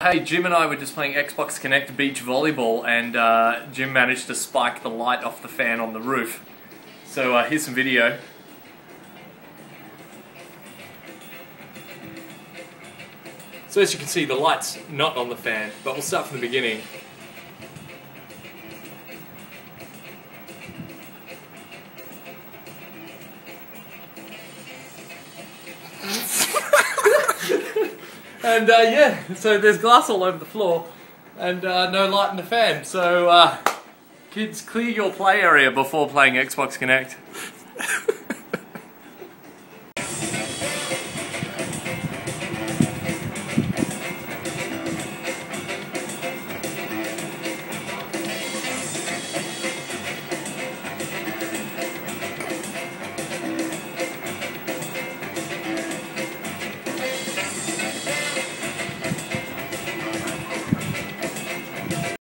Hey, Jim and I were just playing Xbox Kinect beach volleyball, and Jim managed to spike the light off the fan on the roof. So here's some video. So as you can see, the light's not on the fan, but we'll start from the beginning. And yeah, so there's glass all over the floor and no light in the fan. So kids, clear your play area before playing Xbox Kinect.